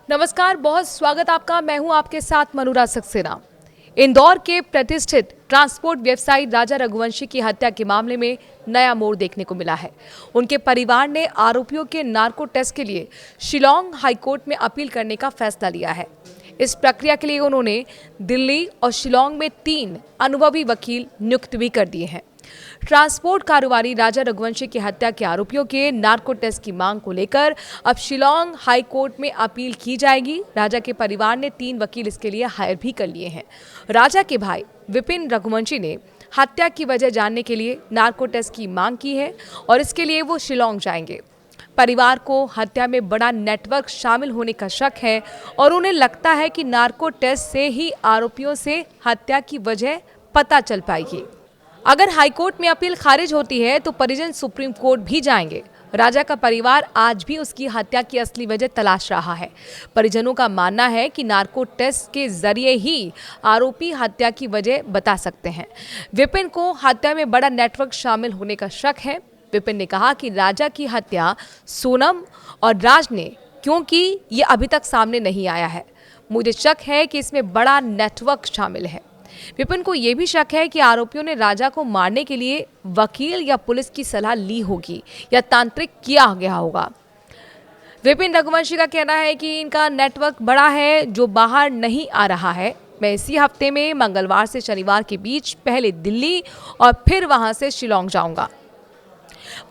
नमस्कार, बहुत स्वागत आपका। मैं हूं आपके साथ मनुरा सक्सेना। इंदौर के प्रतिष्ठित ट्रांसपोर्ट व्यवसायी राजा रघुवंशी की हत्या के मामले में नया मोड़ देखने को मिला है। उनके परिवार ने आरोपियों के नार्को टेस्ट के लिए शिलांग हाईकोर्ट में अपील करने का फैसला लिया है। इस प्रक्रिया के लिए उन्होंने दिल्ली और शिलांग में 3 अनुभवी वकील नियुक्त भी कर दिए हैं। ट्रांसपोर्ट कारोबारी राजा रघुवंशी की हत्या के आरोपियों के नार्को टेस्ट की मांग को लेकर अब शिलांग हाई कोर्ट में अपील की जाएगी। राजा के परिवार ने 3 वकील इसके लिए हायर भी कर लिए हैं। राजा के भाई विपिन रघुवंशी ने हत्या की वजह जानने के लिए नार्को टेस्ट की मांग की है और इसके लिए वो शिलांग जाएंगे। परिवार को हत्या में बड़ा नेटवर्क शामिल होने का शक है और उन्हें लगता है कि नार्को टेस्ट से ही आरोपियों से हत्या की वजह पता चल पाएगी। अगर हाईकोर्ट में अपील खारिज होती है तो परिजन सुप्रीम कोर्ट भी जाएंगे। राजा का परिवार आज भी उसकी हत्या की असली वजह तलाश रहा है। परिजनों का मानना है कि नार्को टेस्ट के जरिए ही आरोपी हत्या की वजह बता सकते हैं। विपिन को हत्या में बड़ा नेटवर्क शामिल होने का शक है। विपिन ने कहा कि राजा की हत्या सोनम और राज ने क्योंकि ये अभी तक सामने नहीं आया है। मुझे शक है कि इसमें बड़ा नेटवर्क शामिल है। विपिन को यह भी शक है कि आरोपियों ने राजा को मारने के लिए वकील या पुलिस की सलाह ली होगी या तांत्रिक किया गया होगा। विपिन रघुवंशी का कहना है कि इनका नेटवर्क बड़ा है जो बाहर नहीं आ रहा है। मैं इसी हफ्ते में मंगलवार से शनिवार के बीच पहले दिल्ली और फिर वहां से शिलांग जाऊंगा।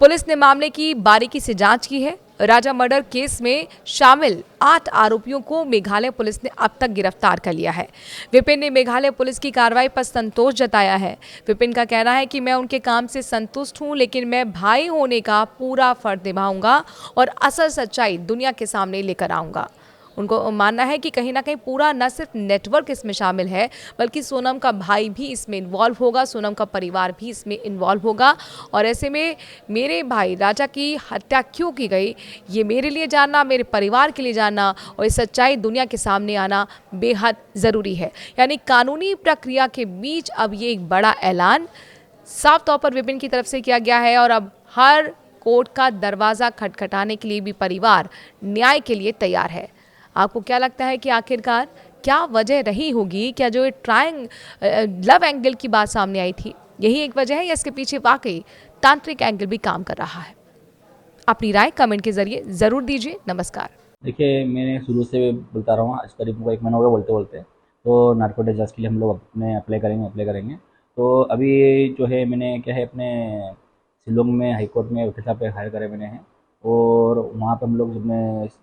पुलिस ने मामले की बारीकी से जांच की है। राजा मर्डर केस में शामिल 8 आरोपियों को मेघालय पुलिस ने अब तक गिरफ्तार कर लिया है। विपिन ने मेघालय पुलिस की कार्रवाई पर संतोष जताया है। विपिन का कहना है कि मैं उनके काम से संतुष्ट हूं, लेकिन मैं भाई होने का पूरा फर्ज निभाऊंगा और असल सच्चाई दुनिया के सामने लेकर आऊंगा। उनको मानना है कि कहीं ना कहीं पूरा न सिर्फ नेटवर्क इसमें शामिल है, बल्कि सोनम का भाई भी इसमें इन्वॉल्व होगा, सोनम का परिवार भी इसमें इन्वॉल्व होगा। और ऐसे में मेरे भाई राजा की हत्या क्यों की गई, ये मेरे लिए जानना, मेरे परिवार के लिए जानना और ये सच्चाई दुनिया के सामने आना बेहद ज़रूरी है। यानी कानूनी प्रक्रिया के बीच अब ये एक बड़ा ऐलान साफ तौर पर विपिन की तरफ से किया गया है और अब हर कोर्ट का दरवाज़ा खटखटाने के लिए भी परिवार न्याय के लिए तैयार है। आपको क्या लगता है कि आखिरकार क्या वजह रही होगी? क्या जो लव एंगल की बात सामने आई थी यही एक वजह है या इसके पीछे वाकई तांत्रिक एंगल भी काम कर रहा है? अपनी राय कमेंट के जरिए ज़रूर दीजिए। नमस्कार। देखिए, मैंने शुरू से बोलता रहा हूँ, आज करीब 1 महीना हो गया बोलते बोलते। तो नार्को टेस्ट के लिए हम लोग अपने अप्लाई करेंगे। तो अभी जो है मैंने क्या है अपने शिलोंग में हाई कोर्ट में वकील साहब पे हायर करे मैंने हैं और वहाँ पे हम लोग अपने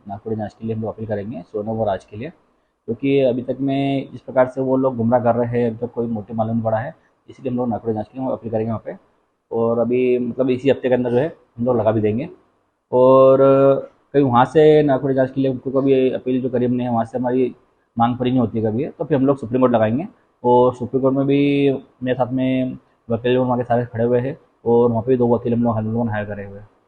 नागपुर जांच के लिए हम लोग अपील करेंगे सोनम और राज के लिए, क्योंकि अभी तक में जिस प्रकार से वो लोग गुमराह कर रहे हैं अभी तक कोई मोटिव मालूम नहीं पड़ा है। इसलिए हम लोग नागपुर जांच के लिए अपील करेंगे वहाँ पे और अभी मतलब इसी हफ्ते के अंदर जो है हम लोग लगा भी देंगे। और कहीं वहाँ से नागपुर जांच के लिए उनको कभी अपील जो करी हमने वहाँ से हमारी मांग पूरी नहीं होती कभी है, तो फिर हम लोग सुप्रीम कोर्ट लगाएंगे। और सुप्रीम कोर्ट में भी मेरे साथ में वकील वहाँ के सारे खड़े हुए हैं और वहाँ पे 2 वकील हम लोग हायर करे हुए हैं।